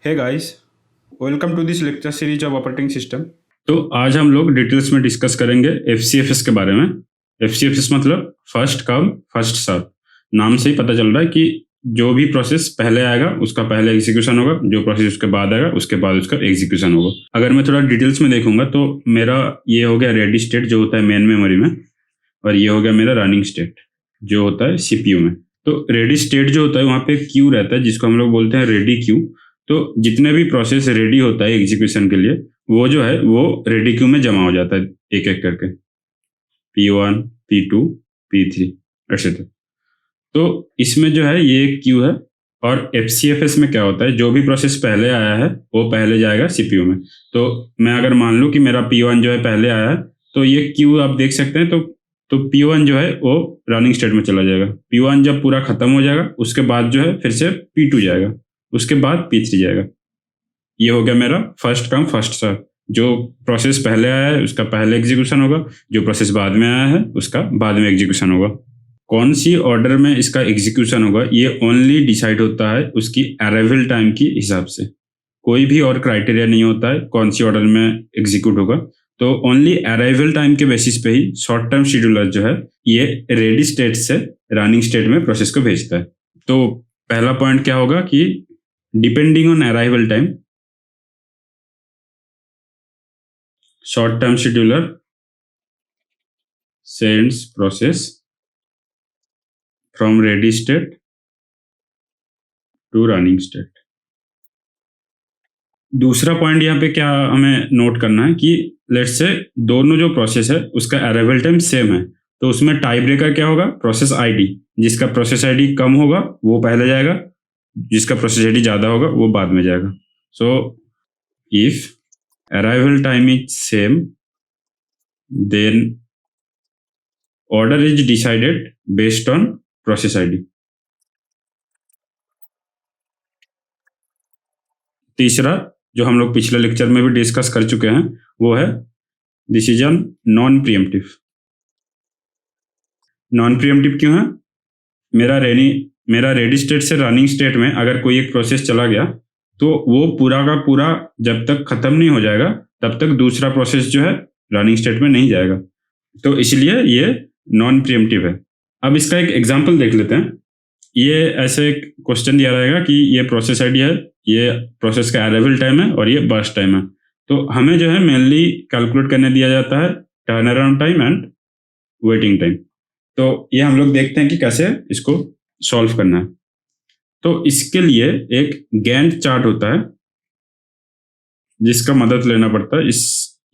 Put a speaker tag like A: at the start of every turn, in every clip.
A: Hey guys, welcome to this lecture series of operating system. तो आज हम लोग डिटेल्स में डिस्कस करेंगे एफसीएफएस के बारे में। एफसीएफएस मतलब फर्स्ट कम फर्स्ट सर्व। नाम से ही पता चल रहा है कि जो भी प्रोसेस पहले आएगा उसका पहले एग्जीक्यूशन होगा, जो प्रोसेस उसके बाद आएगा उसके बाद उसका एग्जीक्यूशन होगा। अगर मैं थोड़ा डिटेल्स में देखूंगा तो मेरा ये हो गया रेडी स्टेट जो होता है मेन मेमोरी में, और ये हो गया मेरा रनिंग स्टेट जो होता है सीपीयू में। तो रेडी स्टेट जो होता है वहाँ पे क्यू रहता है जिसको हम लोग बोलते हैं रेडी क्यू। तो जितने भी प्रोसेस रेडी होता है एग्जीक्यूशन के लिए वो जो है वो रेडी क्यू में जमा हो जाता है एक एक करके, P1, P2, P3 एक्सेट्रा। तो इसमें जो है ये एक क्यू है। और एफसीएफएस में क्या होता है, जो भी प्रोसेस पहले आया है वो पहले जाएगा सीपीयू में। तो मैं अगर मान लूँ कि मेरा P1 जो है पहले आया है तो ये क्यू आप देख सकते हैं। तो P1 जो है वो रनिंग स्टेट में चला जाएगा। P1 जब पूरा खत्म हो जाएगा उसके बाद जो है फिर से P2 जाएगा, उसके बाद P3 जाएगा। ये हो गया मेरा फर्स्ट कम फर्स्ट सर्व। जो प्रोसेस पहले आया है उसका पहले एग्जीक्यूशन होगा, जो प्रोसेस बाद में आया है उसका बाद में एग्जीक्यूशन होगा। कौन सी ऑर्डर में इसका एग्जीक्यूशन होगा ये ओनली डिसाइड होता है उसकी अराइवल टाइम की हिसाब से। कोई भी और क्राइटेरिया नहीं होता है कौन सी ऑर्डर में एग्जीक्यूट होगा। तो ओनली अराइवल टाइम के बेसिस पे ही शॉर्ट टर्म शेड्यूलर जो है ये रेडी स्टेट से रनिंग स्टेट में प्रोसेस को भेजता है। तो पहला पॉइंट क्या होगा कि depending on arrival time, short term scheduler sends process from ready state to running state। दूसरा पॉइंट यहाँ पे क्या हमें नोट करना है कि लेट्स से दोनों जो प्रोसेस है उसका अराइवल टाइम सेम है, तो उसमें टाई ब्रेकर क्या होगा, प्रोसेस आईडी। जिसका प्रोसेस आईडी कम होगा वो पहले जाएगा, जिसका प्रोसेस आईडी ज्यादा होगा वो बाद में जाएगा। So if arrival time is same then order is decided based on process ID। तीसरा जो हम लोग पिछले लेक्चर में भी डिस्कस कर चुके हैं वो है decision non pre-emptive. Non pre-emptive क्यों है? मेरा रेडी स्टेट से रनिंग स्टेट में अगर कोई एक प्रोसेस चला गया तो वो पूरा का पूरा जब तक खत्म नहीं हो जाएगा तब तक दूसरा प्रोसेस जो है रनिंग स्टेट में नहीं जाएगा। तो इसलिए ये नॉन प्रीएम्प्टिव है। अब इसका एक एग्जांपल देख लेते हैं। ये ऐसे एक क्वेश्चन दिया रहेगा कि ये प्रोसेस आईडी है, ये प्रोसेस का अराइवल टाइम है और ये बर्स्ट टाइम है। तो हमें जो है मेनली कैलकुलेट करने दिया जाता है turn around time and waiting time. तो ये हम लोग देखते हैं कि कैसे इसको सॉल्व करना है। तो इसके लिए एक गैंट चार्ट होता है जिसका मदद लेना पड़ता है।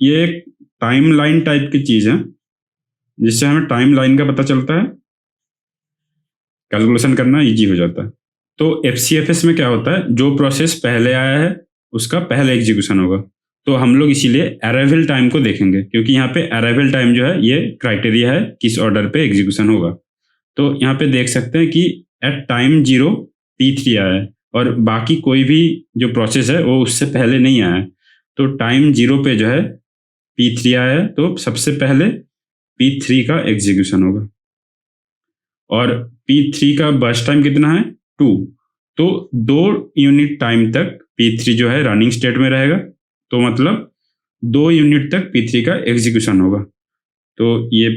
A: ये एक टाइम लाइन टाइप की चीज है जिससे हमें टाइम लाइन का पता चलता है, कैलकुलेशन करना इजी हो जाता है। तो एफसीएफएस में क्या होता है, जो प्रोसेस पहले आया है उसका पहले एग्जीक्यूशन होगा। तो हम लोग इसीलिए अराइवल टाइम को देखेंगे क्योंकि यहाँ पे अराइवल टाइम जो है ये क्राइटेरिया है किस ऑर्डर पे एग्जीक्यूशन होगा। तो यहाँ पे देख सकते हैं कि एट टाइम 0 P3 आया है और बाकी कोई भी जो प्रोसेस है वो उससे पहले नहीं आया है। तो टाइम 0 पे जो है P3 आया है तो सबसे पहले P3 का एग्जीक्यूशन होगा। और P3 का बर्स्ट टाइम कितना है 2, तो 2 यूनिट टाइम तक P3 जो है रनिंग स्टेट में रहेगा। तो मतलब 2 यूनिट तक P3 का एग्जीक्यूशन होगा। तो ये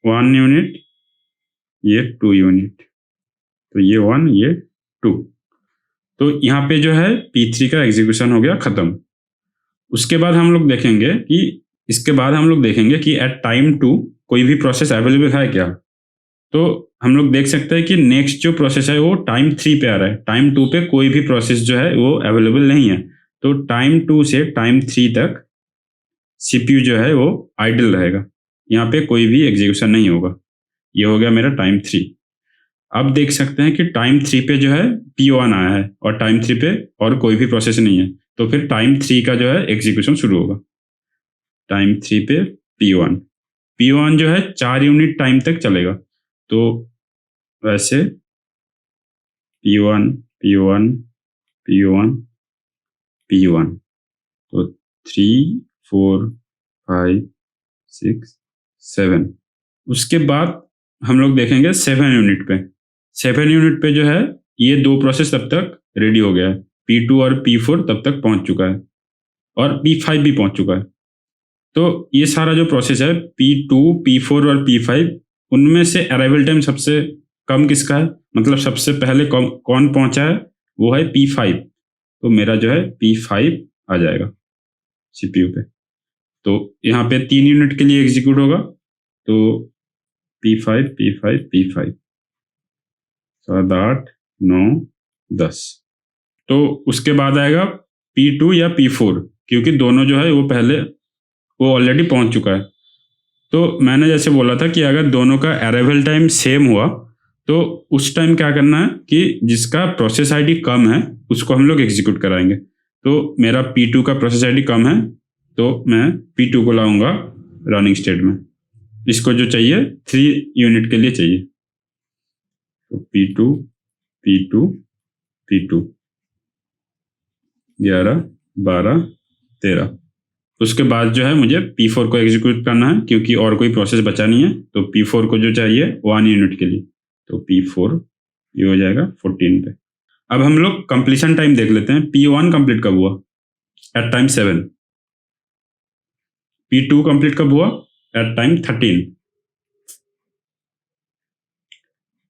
A: 1 यूनिट, ये 2 यूनिट, तो ये 1 ये 2। तो यहाँ पे जो है P3 का एग्जीक्यूशन हो गया खत्म। उसके बाद हम लोग देखेंगे कि एट टाइम 2 कोई भी प्रोसेस अवेलेबल है क्या। तो हम लोग देख सकते हैं कि नेक्स्ट जो प्रोसेस है वो टाइम 3 पे आ रहा है। टाइम 2 पे कोई भी प्रोसेस जो है वो अवेलेबल नहीं है। तो टाइम 2 से टाइम 3 तक सीपीयू जो है वो आइडल रहेगा, यहाँ पे कोई भी एग्जीक्यूशन नहीं होगा। ये हो गया मेरा टाइम 3। अब देख सकते हैं कि टाइम 3 पे जो है P1 आया है और टाइम 3 पे और कोई भी प्रोसेस नहीं है। तो फिर टाइम 3 का जो है एग्जीक्यूशन शुरू होगा। टाइम 3 पे P1 जो है 4 यूनिट टाइम तक चलेगा। तो वैसे P1 P1 P1 P1, तो 3 4 5 6 7। उसके बाद हम लोग देखेंगे 7 यूनिट पे। 7 यूनिट पे जो है ये 2 प्रोसेस तब तक रेडी हो गया है। P2 और P4 तब तक पहुंच चुका है और P5 भी पहुंच चुका है। तो ये सारा जो प्रोसेस है P2, P4 और P5, उनमें से अराइवल टाइम सबसे कम किसका है, मतलब सबसे पहले कौन पहुंचा है, वो है P5। तो मेरा जो है P5 आ जाएगा CPU पे। तो यहाँ पे 3 यूनिट के लिए एग्जीक्यूट होगा, तो P5 P5 P5 7 8 9 10। तो उसके बाद आएगा P2 या P4, क्योंकि दोनों जो है वो ऑलरेडी पहुंच चुका है। तो मैंने जैसे बोला था कि अगर दोनों का अराइवल टाइम सेम हुआ तो उस टाइम क्या करना है कि जिसका प्रोसेस आईडी कम है उसको हम लोग एग्जीक्यूट कराएंगे। तो मेरा P2 का प्रोसेस आईडी कम है, तो मैं P2 को लाऊंगा रनिंग स्टेट में। इसको जो चाहिए 3 यूनिट के लिए चाहिए, तो P2 P2 P2 11 12 13। उसके बाद जो है मुझे P4 को एग्जीक्यूट करना है, क्योंकि और कोई प्रोसेस बचा नहीं है। तो P4 को जो चाहिए 1 यूनिट के लिए, तो P4 ये हो जाएगा 14 पे। अब हम लोग कंप्लीशन टाइम देख लेते हैं। P1 कंप्लीट कब हुआ, एट टाइम 7। P2 कंप्लीट कब हुआ, एट टाइम 13।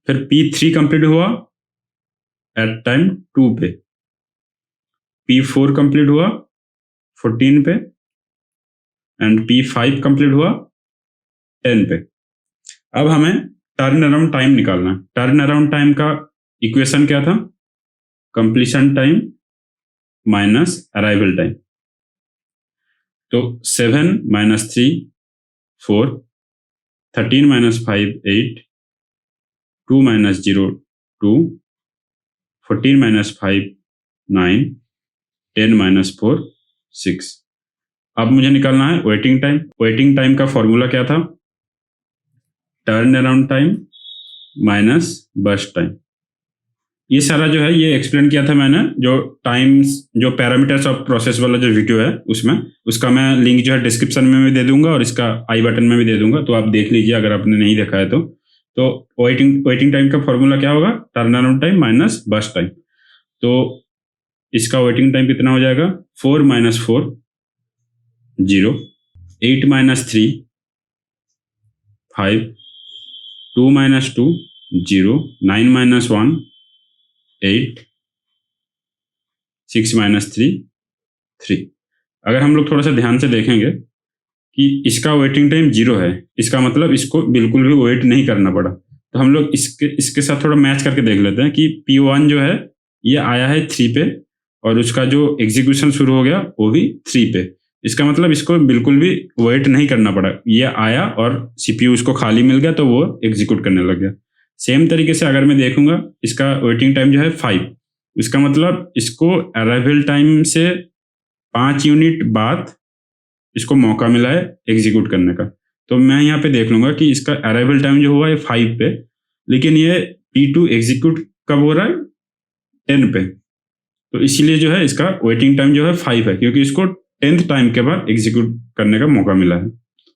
A: फिर P3 कंप्लीट हुआ एट टाइम 2 पे। P4 कंप्लीट हुआ 14 पे एंड P5 कंप्लीट हुआ 10 पे। अब हमें टर्न अराउंड टाइम निकालना है। टर्न अराउंड टाइम का इक्वेशन क्या था, completion time minus arrival time. तो 7 minus 3 4, 13 minus 5 8, 2 minus 0 2, 14 minus 5 9, 10 minus 4 6। अब मुझे निकालना है वेटिंग टाइम। वेटिंग टाइम का फॉर्मूला क्या था, turn around time minus burst time. ये सारा जो है ये एक्सप्लेन किया था मैंने, जो पैरामीटर्स ऑफ प्रोसेस वाला जो वीडियो है उसमें, उसका मैं लिंक जो है डिस्क्रिप्शन में भी दे दूंगा और इसका आई बटन में भी दे दूंगा, तो आप देख लीजिए अगर आपने नहीं देखा है तो। वेटिंग टाइम का फॉर्मूला क्या होगा, turn around time minus burst time. तो इसका वेटिंग टाइम कितना हो जाएगा, 4 minus 4 0, 8 minus 3 5, 2 minus 2 0, 9 minus 1 8, 6 minus 3 3। अगर हम लोग थोड़ा सा ध्यान से देखेंगे कि इसका वेटिंग टाइम 0 है, इसका मतलब इसको बिल्कुल भी वेट नहीं करना पड़ा। तो हम लोग इसके साथ थोड़ा मैच करके देख लेते हैं कि P1 जो है ये आया है 3 पे और उसका जो एग्जीक्यूशन शुरू हो गया वो भी 3 पे। इसका मतलब इसको बिल्कुल भी वेट नहीं करना पड़ा, ये आया और CPU उसको खाली मिल गया तो वो एग्जीक्यूट करने लग गया। सेम तरीके से अगर मैं देखूंगा इसका वेटिंग टाइम जो है 5, इसका मतलब इसको अराइवल टाइम से 5 यूनिट बाद इसको मौका मिला है एग्जीक्यूट करने का। तो मैं यहाँ पे देख लूंगा कि इसका अराइवल टाइम जो हुआ है 5 पे, लेकिन ये P2 एग्जीक्यूट कब हो रहा है, 10 पे। तो इसीलिए जो है इसका वेटिंग टाइम जो है 5 है, क्योंकि इसको 10th टाइम के बाद एग्जीक्यूट करने का मौका मिला है।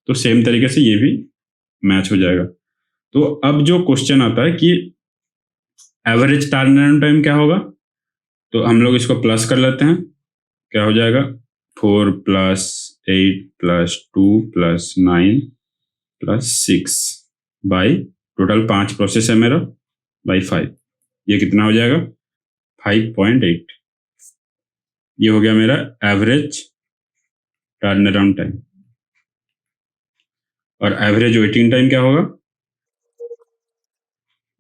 A: तो सेम तरीके से ये भी मैच हो जाएगा। तो अब जो क्वेश्चन आता है कि एवरेज टर्न अराउंड टाइम क्या होगा, तो हम लोग इसको प्लस कर लेते हैं। क्या हो जाएगा, 4 plus 8 plus 2 plus 9 plus 6 by total 5 process है मेरा बाई 5, ये कितना हो जाएगा 5.8। ये हो गया मेरा एवरेज टर्न अराउंड टाइम। और एवरेज वेटिंग टाइम क्या होगा,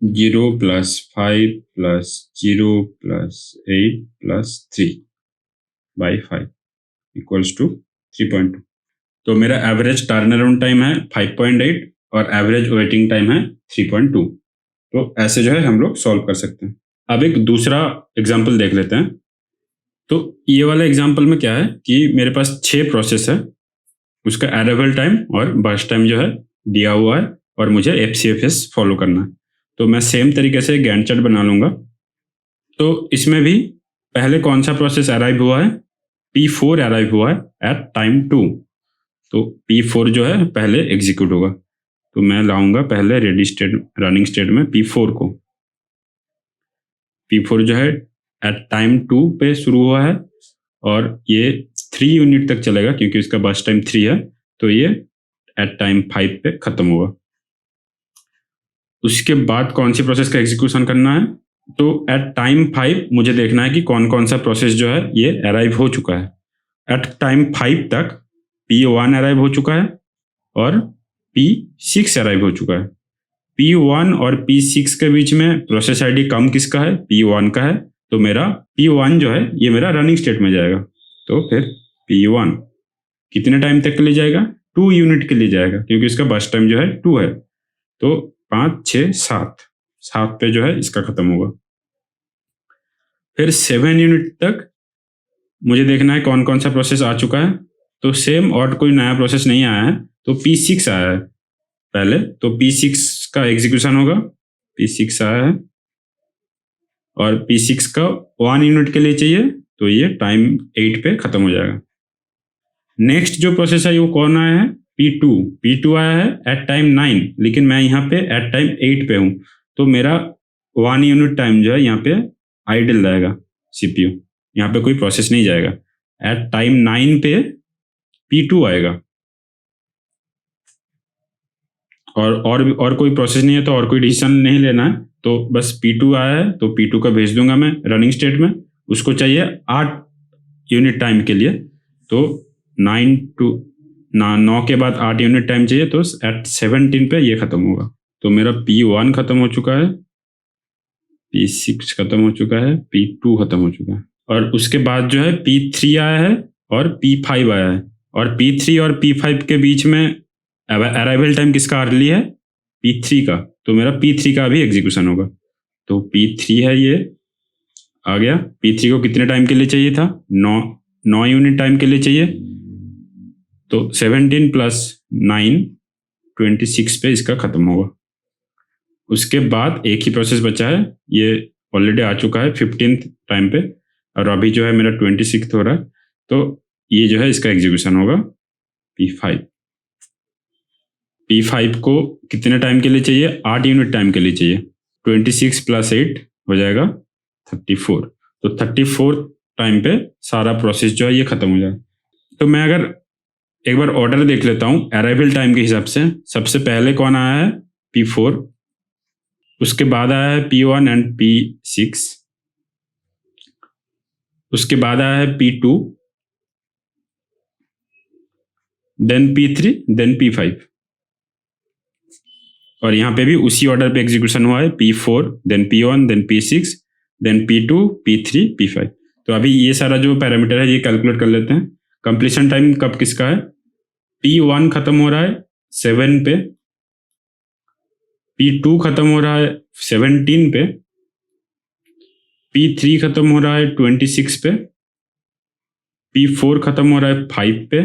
A: 0 plus 5 plus 0 plus 8 plus 3 by 5 equals to 3.2। तो मेरा एवरेज टर्न अराउंड टाइम है 5.8 और एवरेज वेटिंग टाइम है 3.2। तो ऐसे जो है हम लोग सॉल्व कर सकते हैं। अब एक दूसरा एग्जाम्पल देख लेते हैं। तो ये वाला एग्जाम्पल में क्या है कि मेरे पास 6 प्रोसेस है, उसका अराइवल टाइम और बर्स्ट टाइम जो है दिया हुआ है और मुझे FCFS फॉलो करना है। तो मैं सेम तरीके से गैंट चार्ट बना लूंगा। तो इसमें भी पहले कौन सा प्रोसेस अराइव हुआ है, P4 अराइव हुआ है एट टाइम 2। तो P4 जो है पहले एग्जीक्यूट होगा। तो मैं लाऊंगा पहले रेडी स्टेट रनिंग स्टेट में P4 को। P4 जो है एट टाइम 2 पे शुरू हुआ है और ये 3 यूनिट तक चलेगा क्योंकि इसका बर्स्ट टाइम 3 है, तो ये एट टाइम 5 पे खत्म हुआ। उसके बाद कौन सी प्रोसेस का एग्जीक्यूशन करना है, तो एट टाइम 5 मुझे देखना है कि कौन कौन सा प्रोसेस जो है ये अराइव हो चुका है। एट टाइम 5 तक P1 अराइव हो चुका है और P6 अराइव हो चुका है। P1 और P6 के बीच में प्रोसेस आईडी कम किसका है, P1 का है, तो मेरा P1 जो है ये मेरा रनिंग स्टेट में जाएगा। तो फिर P1 कितने टाइम तक के लिए जाएगा, 2 यूनिट के लिए जाएगा क्योंकि इसका बर्स्ट टाइम जो है 2 है। तो 5, 6, 7 पे जो है इसका खत्म होगा। फिर 7 यूनिट तक मुझे देखना है कौन कौन सा प्रोसेस आ चुका है, तो सेम और कोई नया प्रोसेस नहीं आया है, तो P6 आया है पहले, तो P6 का एग्जीक्यूशन होगा। P6 आया है और P6 का 1 यूनिट के लिए चाहिए, तो ये टाइम 8 पे खत्म हो जाएगा। नेक्स्ट जो प्रोसेस है वो कौन आया है, P2 आया है एट टाइम 9, लेकिन मैं यहाँ पे एट टाइम 8 पे हूँ, तो मेरा 1 यूनिट टाइम जो है यहाँ पे आइडल रहेगा CPU, यहाँ पे कोई प्रोसेस नहीं जाएगा। एट टाइम 9 पे P2 आएगा और कोई प्रोसेस नहीं है, तो और कोई डिसीजन नहीं लेना है, तो बस P2 आया है तो P2 का भेज दूंगा मैं रनिंग स्टेट में। उसको चाहिए 8 यूनिट टाइम के लिए, तो 9 के बाद 8 यूनिट टाइम चाहिए, तो एट 17 पे ये खत्म होगा। तो मेरा P1 खत्म हो चुका है, P6 खत्म हो चुका है, P2 खत्म हो चुका है, और उसके बाद जो है P3 आया है और P5 आया है, और P3 और P5 के बीच में अराइवल टाइम किसका अर्ली है, P3 का, तो मेरा P3 का भी एग्जीक्यूशन होगा। तो P3 है ये आ गया। P3 को कितने टाइम के लिए चाहिए था, 9 यूनिट टाइम के लिए चाहिए, तो 17 प्लस 9 26 पे इसका खत्म होगा। उसके बाद एक ही प्रोसेस बचा है, ये ऑलरेडी आ चुका है 15th टाइम पे, और अभी जो है मेरा 26th हो रहा है, तो ये जो है इसका एग्जीक्यूशन होगा P5 को कितने टाइम के लिए चाहिए, 8 यूनिट टाइम के लिए चाहिए, 26 प्लस 8 हो जाएगा 34, तो 34 टाइम पे सारा प्रोसेस जो है ये खत्म हो जाएगा। तो मैं अगर एक बार ऑर्डर देख लेता हूँ अराइवल टाइम के हिसाब से, सबसे पहले कौन आया है, P4, उसके बाद आया है P1 एंड P6, उसके बाद आया है P2, then P3, then P5, और यहाँ पे भी उसी ऑर्डर पे एग्जीक्यूशन हुआ है, P4, then P1, then P6, then P2, P3, P5। तो अभी ये सारा जो पैरामीटर है ये कैलकुलेट कर लेते हैं। कंप्लीशन टाइम कब किसका है, P1 खत्म हो रहा है 7 पे, P2 खत्म हो रहा है 17 पे, P3 खत्म हो रहा है 26 पे, P4 खत्म हो रहा है 5 पे,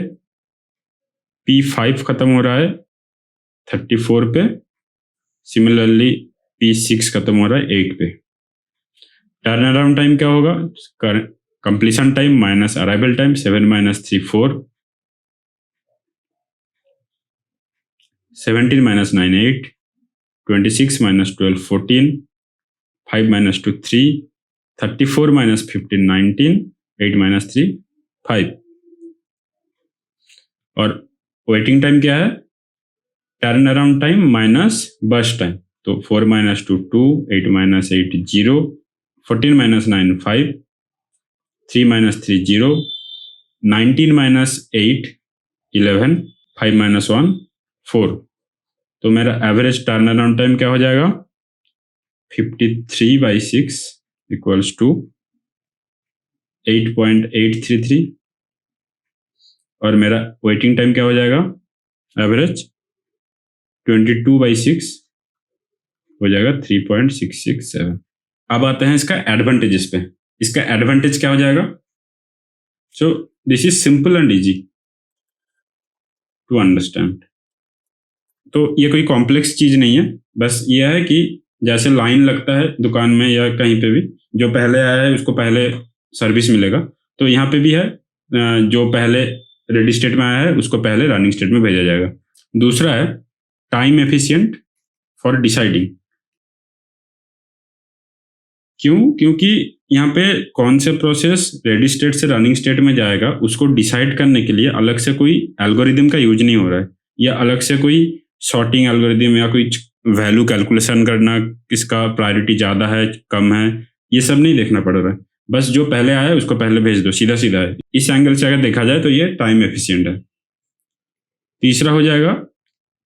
A: P5 खत्म हो रहा है 34 पे, सिमिलरली P6 खत्म हो रहा है 8 पे। टर्न अराउंड टाइम क्या होगा, completion time minus arrival time, 7 minus 3 4, 17 minus 9 8, 26 minus 12 14, 5 minus 2 3, 34 minus 15 19, 8 minus 3 5। और वेटिंग टाइम क्या है, turn around time minus burst time, तो 4 minus 2 2, 8 minus 8 0, 14 minus 9 5, 3 minus 3 0, 19 minus 8 11, 5 minus 1 4। तो मेरा एवरेज टर्न अराउंड टाइम क्या हो जाएगा, 53/6 इक्वल्स टू 8.833, और मेरा वेटिंग टाइम क्या हो जाएगा, एवरेज 22/6 हो जाएगा 3.667। अब आते हैं इसका एडवांटेजेस पे। इसका एडवांटेज क्या हो जाएगा, so this is simple and easy to understand. तो ये कोई कॉम्प्लेक्स चीज नहीं है, बस ये है कि जैसे लाइन लगता है दुकान में या कहीं पे भी, जो पहले आया है उसको पहले सर्विस मिलेगा, तो यहाँ पे भी है, जो पहले रेडी स्टेट में आया है उसको पहले रनिंग स्टेट में भेजा जाएगा। दूसरा है टाइम एफिशिएंट फॉर डिसाइडिंग क्यों? क्योंकि यहाँ पे कौन से प्रोसेस रेडी स्टेट से रनिंग स्टेट में जाएगा उसको डिसाइड करने के लिए अलग से कोई एल्गोरिदम का यूज नहीं हो रहा है, या अलग से कोई सॉर्टिंग एल्गोरिदम या कोई वैल्यू कैलकुलेशन करना, किसका प्रायोरिटी ज़्यादा है कम है, ये सब नहीं देखना पड़ रहा है। बस जो पहले आया है उसको पहले भेज दो, सीधा सीधा है। इस एंगल से अगर देखा जाए तो ये टाइम एफिशिएंट है। तीसरा हो जाएगा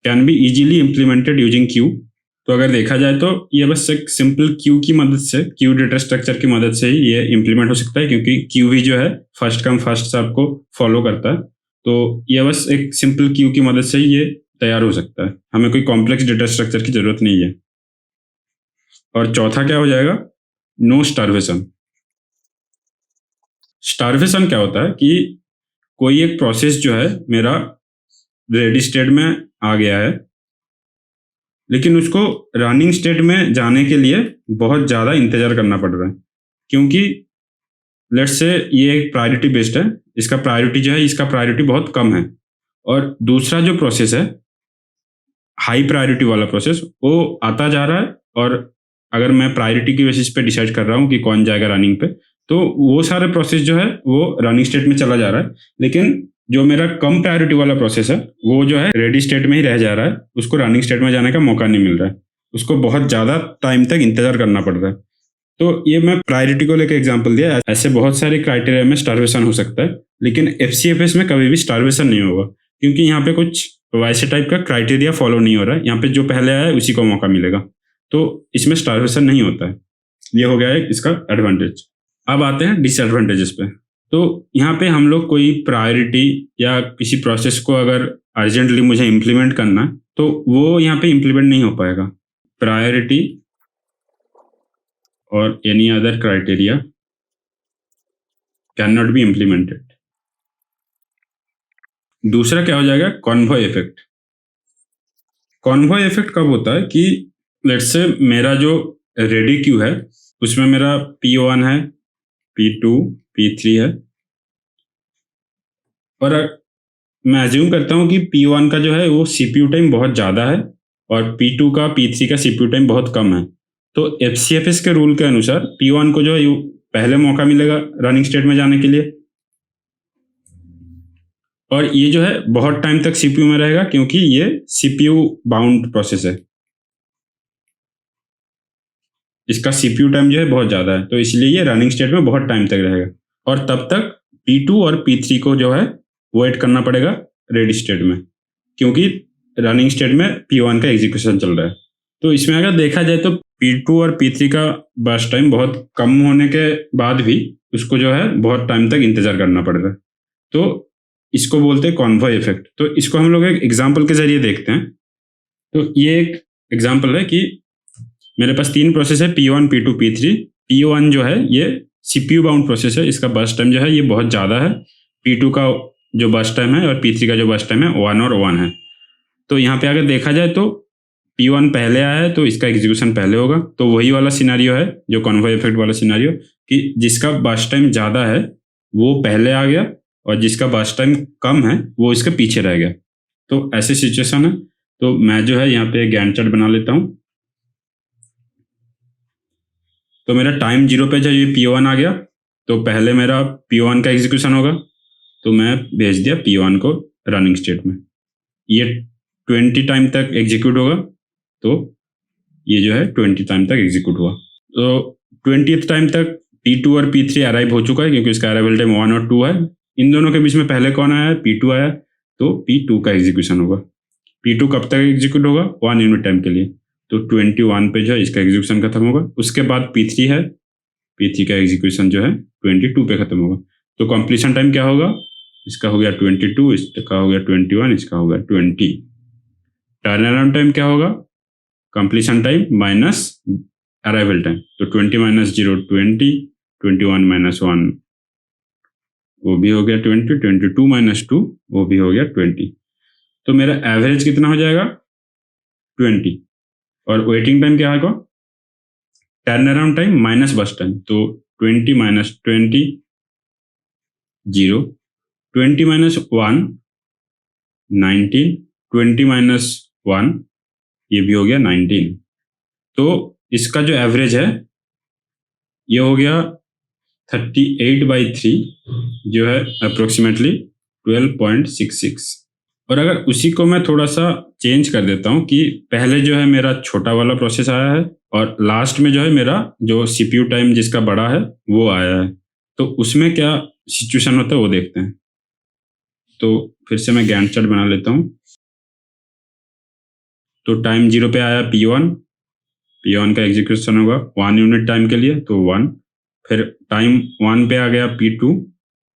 A: can be easily implemented using Q. तो अगर देखा जाए तो ये बस एक सिंपल क्यू की मदद से, क्यू डेटा स्ट्रक्चर की मदद से ही ये इम्प्लीमेंट हो सकता है, क्योंकि क्यू भी जो है फर्स्ट कम फर्स्ट सर्व को फॉलो करता है। तो ये बस एक सिंपल क्यू की मदद से ही ये तैयार हो सकता है, हमें कोई कॉम्प्लेक्स डेटा स्ट्रक्चर की जरूरत नहीं है। और चौथा क्या हो जाएगा? No starvation. स्टार्वेशन क्या होता है कि कोई एक प्रोसेस जो है मेरा रेडी स्टेट में आ गया है, लेकिन उसको रनिंग स्टेट में जाने के लिए बहुत ज़्यादा इंतजार करना पड़ रहा है, क्योंकि लेट्स से ये एक प्रायोरिटी बेस्ड है, इसका प्रायोरिटी जो है इसका प्रायोरिटी बहुत कम है, और दूसरा जो प्रोसेस है हाई प्रायोरिटी वाला प्रोसेस वो आता जा रहा है, और अगर मैं प्रायोरिटी की बेसिस पे डिसाइड कर रहा हूँ कि कौन जाएगा रनिंग पे, तो वो सारे प्रोसेस जो है वो रनिंग स्टेट में चला जा रहा है, लेकिन जो मेरा कम प्रायोरिटी वाला प्रोसेस है वो जो है रेडी स्टेट में ही रह जा रहा है, उसको रनिंग स्टेट में जाने का मौका नहीं मिल रहा है, उसको बहुत ज़्यादा टाइम तक इंतजार करना पड़ रहा है। तो ये मैं प्रायोरिटी को लेकर एग्जांपल दिया, ऐसे बहुत सारे क्राइटेरिया में स्टार्वेशन हो सकता है, लेकिन एफसीएफएस में कभी भी स्टार्वेशन नहीं होगा, क्योंकि यहाँ पे कुछ वैसे टाइप का क्राइटेरिया फॉलो नहीं हो रहा है, यहाँ पे जो पहले आया है उसी को मौका मिलेगा, तो इसमें स्टार्वेशन नहीं होता है। ये हो गया है इसका एडवांटेज। अब आते हैं डिसएडवांटेजेस पे। तो यहाँ पे हम लोग कोई प्रायोरिटी या किसी प्रोसेस को अगर अर्जेंटली मुझे इम्प्लीमेंट करना है तो वो यहाँ पे इम्प्लीमेंट नहीं हो पाएगा। प्रायोरिटी और any other criteria can not be implemented. दूसरा क्या हो जाएगा? Convoy effect. कॉन्वॉय इफेक्ट कब होता है कि लेट्स से मेरा जो रेडी क्यू है उसमें मेरा P1 है, P2, P3 है, और मैं अज्यूम करता हूँ कि P1 का जो है वो CPU टाइम बहुत ज़्यादा है और P2 का P3 का CPU टाइम बहुत कम है। तो FCFS के रूल के अनुसार P1 को जो है पहले मौका मिलेगा रनिंग स्टेट में जाने के लिए, और ये जो है बहुत टाइम तक CPU में रहेगा, क्योंकि ये CPU बाउंड प्रोसेस है, इसका CPU टाइम जो है बहुत ज़्यादा है, तो इसलिए ये रनिंग स्टेट में बहुत टाइम तक रहेगा, और तब तक P2 और P3 को जो है वेट करना पड़ेगा रेडी स्टेट में, क्योंकि रनिंग स्टेट में P1 का एग्जीक्यूशन चल रहा है। तो इसमें अगर देखा जाए तो P2 और P3 का बर्स्ट टाइम बहुत कम होने के बाद भी उसको जो है बहुत टाइम तक इंतजार करना पड़ रहा है, तो इसको बोलते हैं कॉन्वॉय इफेक्ट। तो इसको हम लोग एक एग्जाम्पल के जरिए देखते हैं। तो ये एक एग्जाम्पल है कि मेरे पास 3 प्रोसेस है, P1, P2, P3। P1 जो है ये CPU बाउंड प्रोसेस है, इसका बर्स्ट टाइम जो है ये बहुत ज़्यादा है। P2 का जो बर्स्ट टाइम है और P3 का जो बर्स्ट टाइम है 1 और 1 है। तो यहाँ पे अगर देखा जाए तो P1 पहले आया है तो इसका एग्जीक्यूशन पहले होगा, तो वही वाला सिनारियो है जो कॉन्वॉय इफेक्ट वाला सिनारियो, कि जिसका बर्स्ट टाइम ज़्यादा है वो पहले आ गया और जिसका बर्स्ट टाइम कम है वो इसके पीछे रह गया। तो ऐसी सिचुएशन है। तो मैं जो है यहाँ पे गैंट चार्ट बना लेता हूँ। तो मेरा टाइम 0 पे जो ये P1 आ गया, तो पहले मेरा P1 का एग्जीक्यूशन होगा, तो मैं भेज दिया P1 को रनिंग स्टेट में। ये 20 टाइम तक एग्जीक्यूट होगा, तो ये जो है 20 टाइम तक एग्जीक्यूट हुआ। तो 20th टाइम तक P2 और P3 अराइव हो चुका है, क्योंकि इसका अराइवल टाइम 1 और 2 है। इन दोनों के बीच में पहले कौन आया है? P2 आया, तो P2 का एग्जीक्यूशन होगा। P2 कब तक एग्जीक्यूट होगा? 1 यूनिट टाइम के लिए, तो 21 पे जो है इसका एग्जीक्यूशन खत्म होगा। उसके बाद P3 है, P3 का एग्जीक्यूशन जो है 22 पे खत्म होगा। तो कंप्लीशन टाइम क्या होगा? इसका हो गया 22, इसका हो गया 21, इसका हो गया 20। टर्न अराउंड टाइम क्या होगा? Completion time minus arrival time, तो 20 माइनस 0 20, 21 माइनस 1 वो भी हो गया 20, 22 माइनस 2 वो भी हो गया 20। तो मेरा एवरेज कितना हो जाएगा? 20। और वेटिंग टाइम क्या होगा? टर्न अराउंड टाइम माइनस बस टाइम, तो 20 माइनस 20 0, 20 माइनस 1 19, 20 माइनस 1 ये भी हो गया 19। तो इसका जो एवरेज है ये हो गया 38/3 जो है अप्रोक्सीमेटली 12.66। और अगर उसी को मैं थोड़ा सा चेंज कर देता हूँ कि पहले जो है मेरा छोटा वाला प्रोसेस आया है और लास्ट में जो है मेरा जो सीपीयू टाइम जिसका बड़ा है वो आया है, तो उसमें क्या सिचुएशन होता है वो देखते हैं। तो फिर से मैं गैंट चार्ट बना लेता हूँ। तो टाइम 0 पे आया P1 का एग्जीक्यूशन होगा 1 यूनिट टाइम के लिए, तो 1। फिर टाइम 1 पे आ गया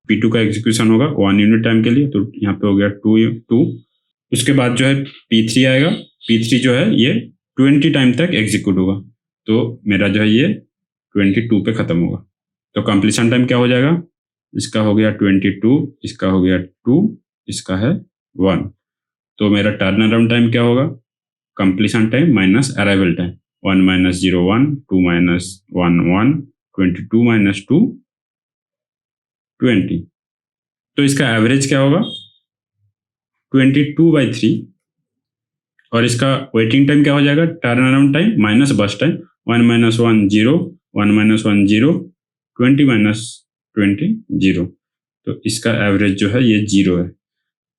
A: P2 का एग्जीक्यूशन होगा 1 यूनिट टाइम के लिए, तो यहाँ पे हो गया 2। उसके बाद जो है P3 आएगा। P3 जो है ये 20 टाइम तक एग्जीक्यूट होगा, तो मेरा जो है ये 22 पे खत्म होगा। तो कंप्लीशन टाइम क्या हो जाएगा, इसका हो गया 22, इसका हो गया 2, इसका है 1। तो मेरा टर्न अराउंड टाइम क्या होगा, completion time minus arrival time, 1 - 0 1, 2 - 1 1, 22 - 2 20। तो इसका एवरेज क्या होगा 22/3। और इसका वेटिंग टाइम क्या हो जाएगा, turn around time minus burst time, 1 - 1 0, 1 - 1 0, 20 - 20 0। तो इसका एवरेज जो है ये 0 है।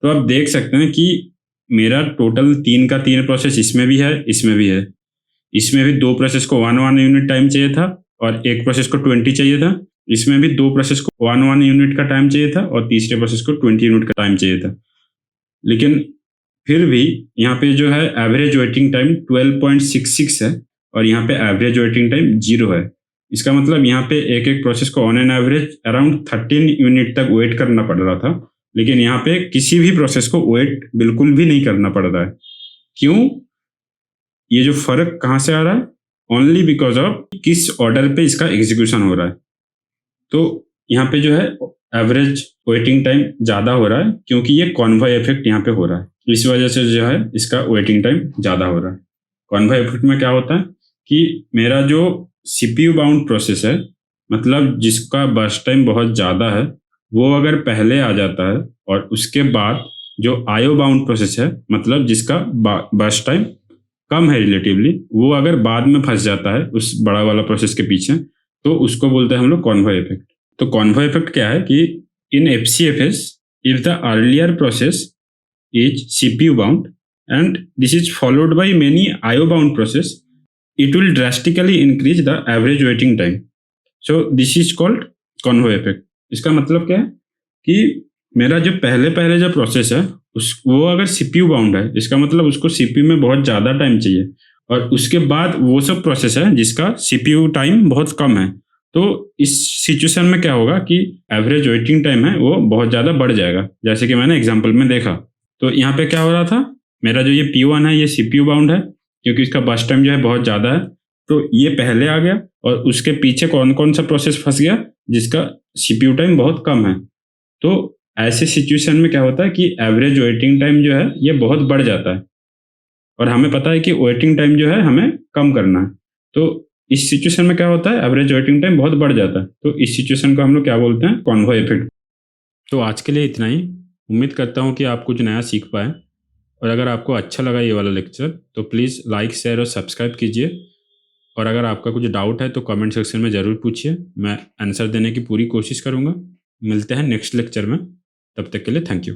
A: तो आप देख सकते हैं कि मेरा टोटल 3 का 3 प्रोसेस इसमें भी है, इसमें भी है। इसमें भी 2 प्रोसेस को 1 यूनिट टाइम चाहिए था और एक प्रोसेस को 20 चाहिए था। इसमें भी 2 प्रोसेस को 1 यूनिट का टाइम चाहिए था और तीसरे प्रोसेस को 20 यूनिट का टाइम चाहिए था। लेकिन फिर भी यहाँ पे जो है एवरेज वेटिंग टाइम 12.66 है और यहाँ पे एवरेज वेटिंग टाइम 0 है। इसका मतलब यहाँ पे एक एक प्रोसेस को on an average around 13 unit तक वेट करना पड़ रहा था, लेकिन यहाँ पे किसी भी प्रोसेस को वेट बिल्कुल भी नहीं करना पड़ रहा है। क्यों? ये जो फर्क कहाँ से आ रहा है, ओनली बिकॉज ऑफ किस ऑर्डर पे इसका एग्जीक्यूशन हो रहा है। तो यहाँ पे जो है एवरेज वेटिंग टाइम ज़्यादा हो रहा है क्योंकि ये कॉन्वॉय इफेक्ट यहाँ पे हो रहा है, इस वजह से जो है इसका वेटिंग टाइम ज़्यादा हो रहा है। कॉन्वॉय इफेक्ट में क्या होता है कि मेरा जो सीपीयू बाउंड प्रोसेस है, मतलब जिसका बर्स्ट टाइम बहुत ज़्यादा है, वो अगर पहले आ जाता है और उसके बाद जो आईओ बाउंड प्रोसेस है, मतलब जिसका बर्स्ट टाइम कम है रिलेटिवली, वो अगर बाद में फंस जाता है उस बड़ा वाला प्रोसेस के पीछे, तो उसको बोलते हैं हम लोग कॉन्वॉय इफेक्ट। तो कॉन्वॉय इफेक्ट क्या है कि in FCFS if the earlier process is CPU bound and this is followed by many IO bound process, it will drastically increase the average waiting time. So this is called convoy effect. इसका मतलब क्या है कि मेरा जो पहले जो process है वो अगर सीपीयू बाउंड है, इसका मतलब उसको सीपीयू में बहुत ज़्यादा टाइम चाहिए, और उसके बाद वो सब प्रोसेस है जिसका सीपीयू टाइम बहुत कम है, तो इस सिचुएशन में क्या होगा कि एवरेज वेटिंग टाइम है वो बहुत ज़्यादा बढ़ जाएगा, जैसे कि मैंने एग्जाम्पल में देखा। तो यहाँ पे क्या हो रहा था, मेरा जो ये P1 है ये सीपीयू बाउंड है क्योंकि इसका बर्स्ट टाइम जो है बहुत ज़्यादा है, तो ये पहले आ गया और उसके पीछे कौन कौन सा प्रोसेस फंस गया जिसका सीपीयू टाइम बहुत कम है। तो ऐसे सिचुएशन में क्या होता है कि एवरेज वेटिंग टाइम जो है ये बहुत बढ़ जाता है और हमें पता है कि वेटिंग टाइम जो है हमें कम करना है। तो इस सिचुएशन में क्या होता है, एवरेज वेटिंग टाइम बहुत बढ़ जाता है। तो इस सिचुएशन को हम लोग क्या बोलते हैं, कॉन्वॉय इफेक्ट। तो आज के लिए इतना ही। उम्मीद करता हूँ कि आप कुछ नया सीख पाए, और अगर आपको अच्छा लगा ये वाला लेक्चर तो प्लीज़ लाइक, शेयर और सब्सक्राइब कीजिए। और अगर आपका कुछ डाउट है तो कमेंट सेक्शन में ज़रूर पूछिए, मैं आंसर देने की पूरी कोशिश करूँगा। मिलते हैं नेक्स्ट लेक्चर में, तब तक के लिए थैंक यू।